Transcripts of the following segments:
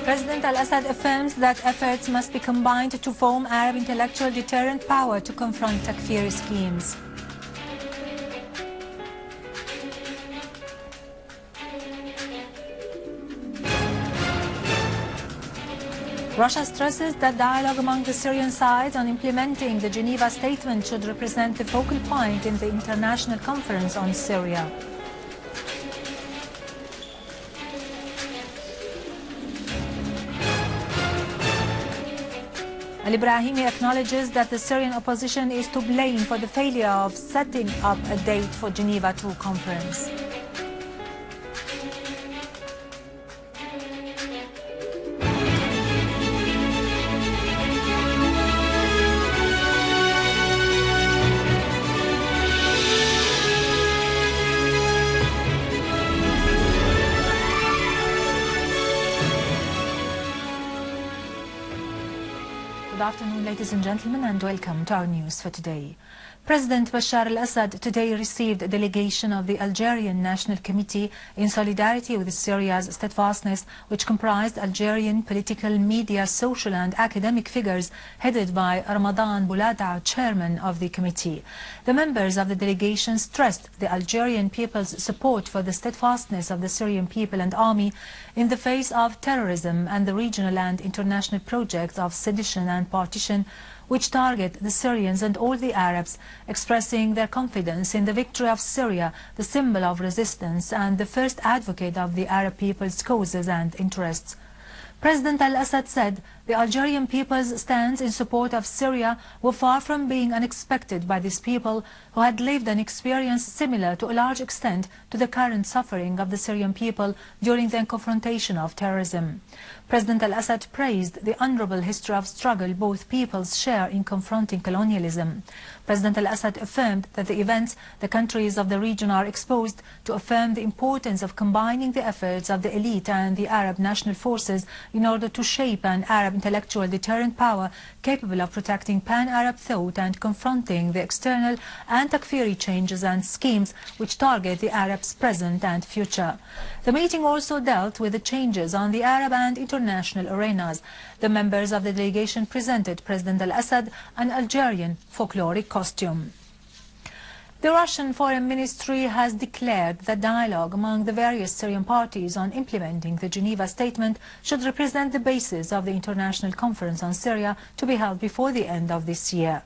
President al-Assad affirms that efforts must be combined to form Arab intellectual deterrent power to confront Takfiri schemes. Russia stresses that dialogue among the Syrian sides on implementing the Geneva Statement should represent the focal point in the International Conference on Syria. Al-Ibrahimi acknowledges that the Syrian opposition is to blame for the failure of setting up a date for Geneva II conference. Good afternoon, ladies and gentlemen, and welcome to our news for today. President Bashar al-Assad today received a delegation of the Algerian National Committee in solidarity with Syria's steadfastness, which comprised Algerian political, media, social and academic figures headed by Ramadan Boulada, chairman of the committee. The members of the delegation stressed the Algerian people's support for the steadfastness of the Syrian people and army in the face of terrorism and the regional and international projects of sedition and partition, which target the Syrians and all the Arabs, expressing their confidence in the victory of Syria, the symbol of resistance and the first advocate of the Arab people's causes and interests. President al-Assad said the Algerian people's stance in support of Syria were far from being unexpected by these people who had lived an experience similar to a large extent to the current suffering of the Syrian people during the confrontation of terrorism. President al-Assad praised the honorable history of struggle both peoples share in confronting colonialism. President al-Assad affirmed that the events the countries of the region are exposed to affirm the importance of combining the efforts of the elite and the Arab national forces in order to shape an Arab intellectual deterrent power capable of protecting pan-Arab thought and confronting the external and Takfiri changes and schemes which target the Arabs' present and future. The meeting also dealt with the changes on the Arab and international arenas. The members of the delegation presented President al-Assad an Algerian folkloric costume. The Russian Foreign Ministry has declared that dialogue among the various Syrian parties on implementing the Geneva Statement should represent the basis of the International Conference on Syria to be held before the end of this year.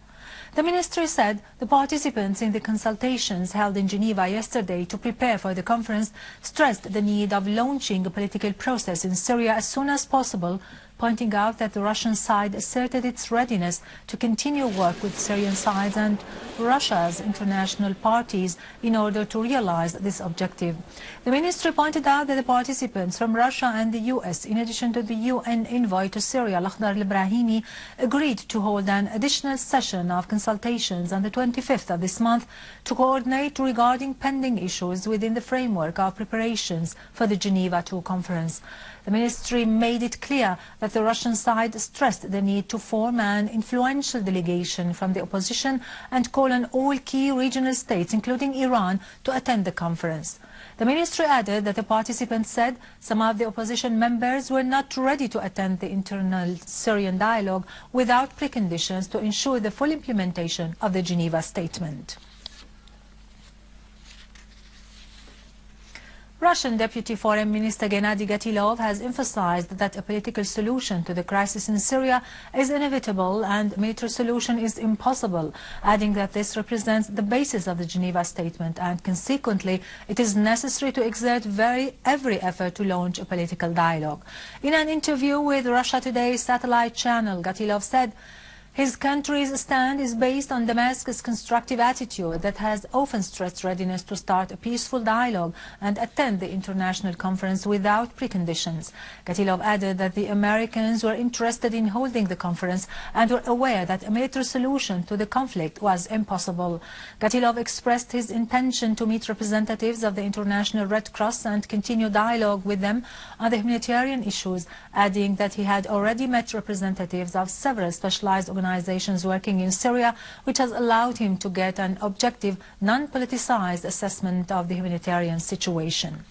The ministry said the participants in the consultations held in Geneva yesterday to prepare for the conference stressed the need of launching a political process in Syria as soon as possible, pointing out that the Russian side asserted its readiness to continue work with Syrian sides and Russia's international parties in order to realize this objective. The ministry pointed out that the participants from Russia and the US, in addition to the UN envoy to Syria, al-Ibrahimi, agreed to hold an additional session of consultations on the 25th of this month to coordinate regarding pending issues within the framework of preparations for the Geneva II conference. The ministry made it clear that the Russian side stressed the need to form an influential delegation from the opposition and call on all key regional states, including Iran, to attend the conference. The ministry added that the participants said some of the opposition members were not ready to attend the internal Syrian dialogue without preconditions to ensure the full implementation of the Geneva Statement. Russian Deputy Foreign Minister Gennady Gatilov has emphasized that a political solution to the crisis in Syria is inevitable and a military solution is impossible, adding that this represents the basis of the Geneva Statement and consequently it is necessary to exert every effort to launch a political dialogue. In an interview with Russia Today's satellite channel, Gatilov said, his country's stand is based on Damascus' constructive attitude that has often stressed readiness to start a peaceful dialogue and attend the international conference without preconditions. Gatilov added that the Americans were interested in holding the conference and were aware that a military solution to the conflict was impossible. Gatilov expressed his intention to meet representatives of the International Red Cross and continue dialogue with them on the humanitarian issues, adding that he had already met representatives of several specialized organizations working in Syria, which has allowed him to get an objective, non-politicized assessment of the humanitarian situation.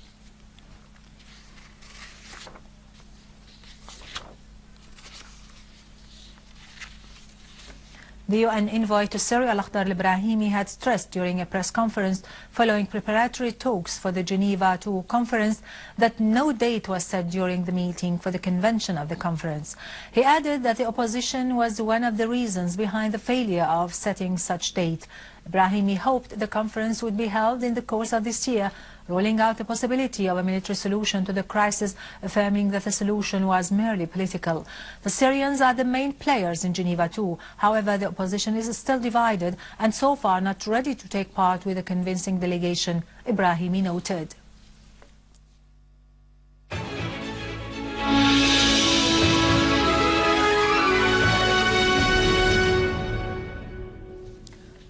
The UN envoy to Syria, al-Akhdar al-Ibrahimi, had stressed during a press conference following preparatory talks for the Geneva II conference that no date was set during the meeting for the convention of the conference. He added that the opposition was one of the reasons behind the failure of setting such date. Ibrahimi hoped the conference would be held in the course of this year, ruling out the possibility of a military solution to the crisis, affirming that the solution was merely political. The Syrians are the main players in Geneva II. However, the opposition is still divided and so far not ready to take part with a convincing delegation, Ibrahimi noted.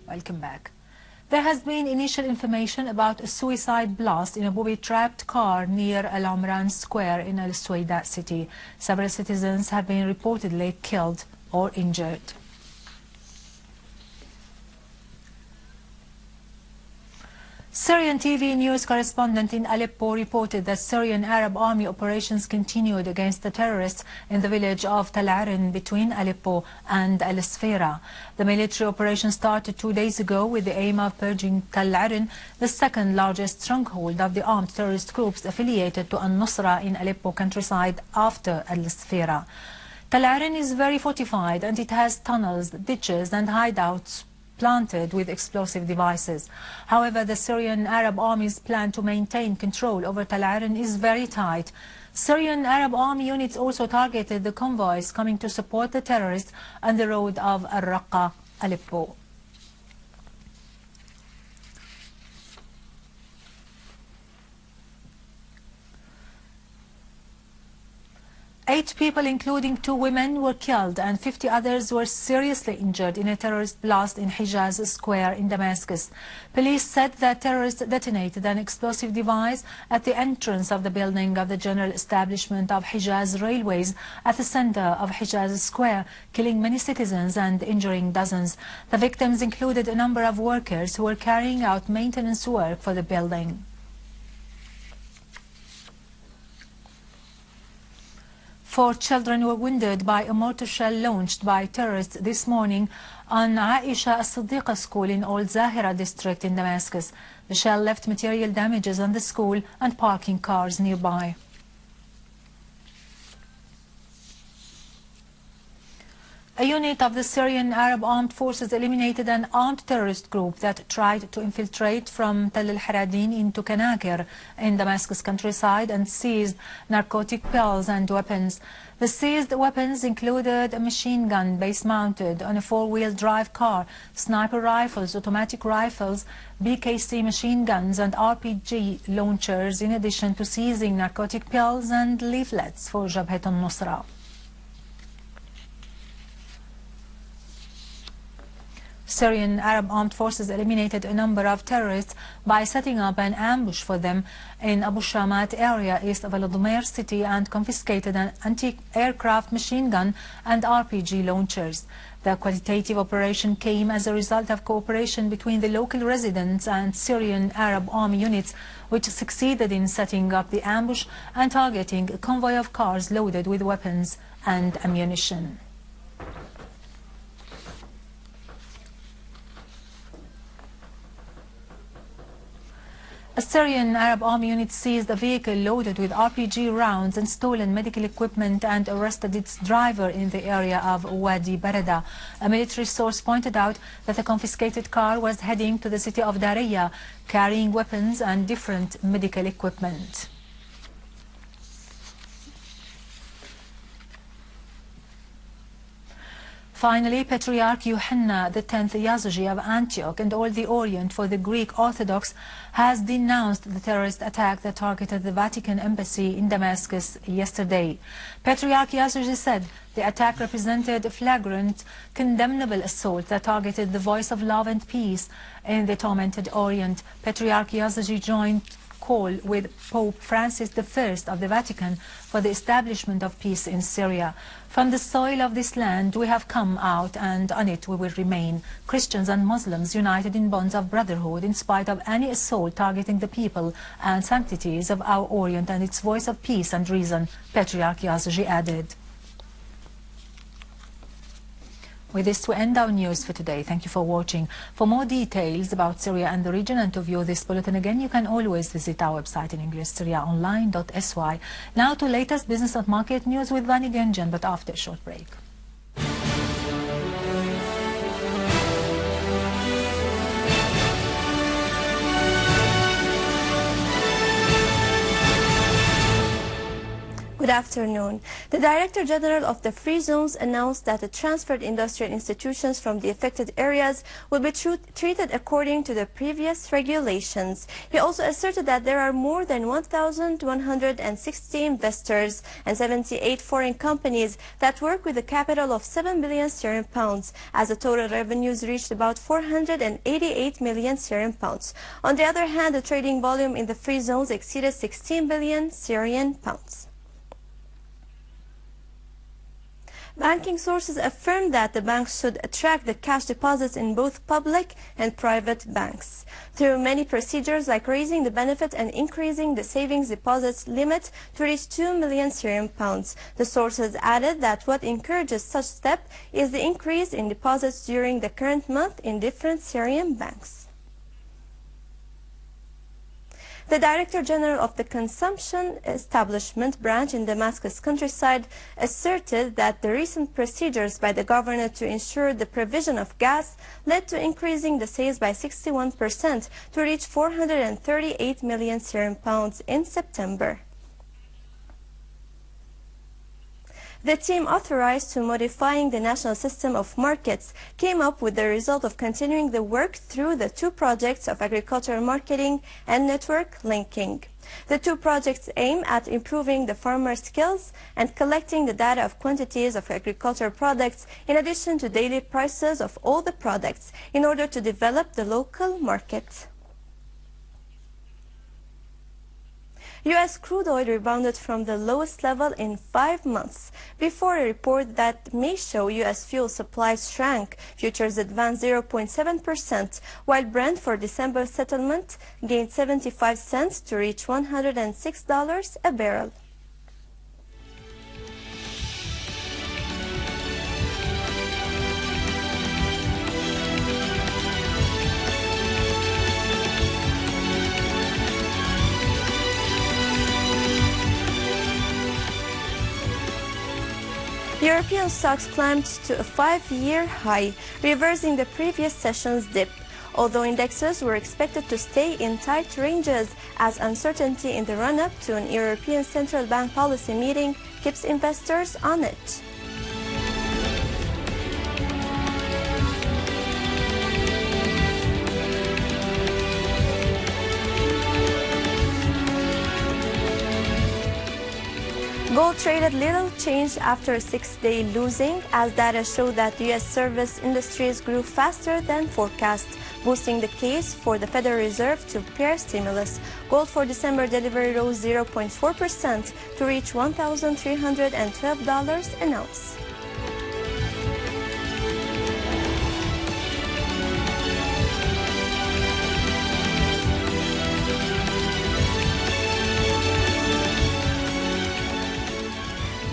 Welcome back. There has been initial information about a suicide blast in a booby-trapped car near Al-Omran Square in al-Sweida city. Several citizens have been reportedly killed or injured. Syrian TV news correspondent in Aleppo reported that Syrian Arab Army operations continued against the terrorists in the village of Tal Arin between Aleppo and Al-Sfera. The military operation started 2 days ago with the aim of purging Tal Arin, the second largest stronghold of the armed terrorist groups affiliated to al-Nusra in Aleppo countryside after Al-Sfera. Tal Arin is very fortified and it has tunnels, ditches and hideouts planted with explosive devices. However, the Syrian Arab Army's plan to maintain control over Tal Arin is very tight. Syrian Arab Army units also targeted the convoys coming to support the terrorists on the road of Al-Raqqa, Aleppo. Eight people, including 2 women, were killed and 50 others were seriously injured in a terrorist blast in Hijaz Square in Damascus. Police said that terrorists detonated an explosive device at the entrance of the building of the general establishment of Hijaz Railways at the center of Hijaz Square, killing many citizens and injuring dozens. The victims included a number of workers who were carrying out maintenance work for the building. 4 children were wounded by a mortar shell launched by terrorists this morning on Aisha as-Siddiqa school in Old Zahira district in Damascus. The shell left material damages on the school and parking cars nearby. A unit of the Syrian Arab Armed Forces eliminated an armed terrorist group that tried to infiltrate from Tal al-Haradin into Kanakir in Damascus countryside and seized narcotic pills and weapons. The seized weapons included a machine gun base-mounted on a 4-wheel drive car, sniper rifles, automatic rifles, BKC machine guns and RPG launchers, in addition to seizing narcotic pills and leaflets for Jabhat al-Nusra. Syrian Arab Armed Forces eliminated a number of terrorists by setting up an ambush for them in Abu Shamat area east of Al-Dumair city and confiscated an anti-aircraft machine gun and RPG launchers. The qualitative operation came as a result of cooperation between the local residents and Syrian Arab Army units, which succeeded in setting up the ambush and targeting a convoy of cars loaded with weapons and ammunition. A Syrian Arab Army unit seized a vehicle loaded with RPG rounds and stolen medical equipment and arrested its driver in the area of Wadi Barada. A military source pointed out that the confiscated car was heading to the city of Daraya, carrying weapons and different medical equipment. Finally, Patriarch Yazigi Yazigi of Antioch and all the Orient for the Greek Orthodox has denounced the terrorist attack that targeted the Vatican embassy in Damascus yesterday. Patriarch Yazigi said the attack represented a flagrant, condemnable assault that targeted the voice of love and peace in the tormented Orient. Patriarch Yazigi joined call with Pope Francis I of the Vatican for the establishment of peace in Syria. From the soil of this land we have come out, and on it we will remain, Christians and Muslims united in bonds of brotherhood in spite of any assault targeting the people and sanctities of our Orient and its voice of peace and reason, Patriarch Yazigi added. With this, we end our news for today. Thank you for watching. For more details about Syria and the region and to view this bulletin again, you can always visit our website in English, syriaonline.sy. Now to latest business and market news with Vani Genjan, but after a short break. Good afternoon. The Director General of the Free Zones announced that the transferred industrial institutions from the affected areas will be treated according to the previous regulations. He also asserted that there are more than 1,160 investors and 78 foreign companies that work with a capital of 7 billion Syrian pounds, as the total revenues reached about 488 million Syrian pounds. On the other hand, the trading volume in the Free Zones exceeded 16 billion Syrian pounds. Banking sources affirmed that the banks should attract the cash deposits in both public and private banks through many procedures like raising the benefit and increasing the savings deposits limit to reach 2 million Syrian pounds. The sources added that what encourages such step is the increase in deposits during the current month in different Syrian banks. The Director General of the Consumption Establishment branch in Damascus Countryside asserted that the recent procedures by the governor to ensure the provision of gas led to increasing the sales by 61% to reach 438 million Syrian pounds in September. The team authorized to modifying the national system of markets came up with the result of continuing the work through the two projects of agricultural marketing and network linking. The two projects aim at improving the farmer skills and collecting the data of quantities of agricultural products in addition to daily prices of all the products in order to develop the local market. U.S. crude oil rebounded from the lowest level in 5 months before a report that may show U.S. fuel supplies shrank. Futures advanced 0.7%, while Brent for December settlement gained 75 cents to reach $106 a barrel. European stocks climbed to a 5-year high, reversing the previous session's dip, although indexes were expected to stay in tight ranges as uncertainty in the run-up to an European Central Bank policy meeting keeps investors on edge. Gold traded little change after a 6-day losing, as data showed that U.S. service industries grew faster than forecast, boosting the case for the Federal Reserve to pare stimulus. Gold for December delivery rose 0.4% to reach $1,312 an ounce.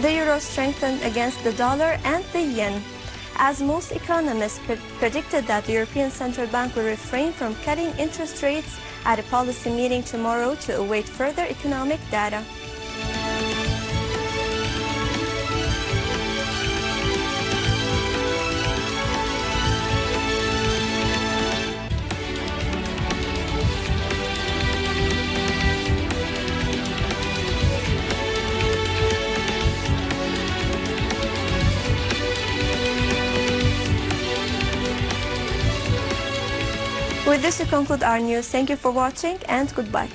The euro strengthened against the dollar and the yen, as most economists predicted that the European Central Bank will refrain from cutting interest rates at a policy meeting tomorrow to await further economic data. With this, we conclude our news. Thank you for watching and goodbye.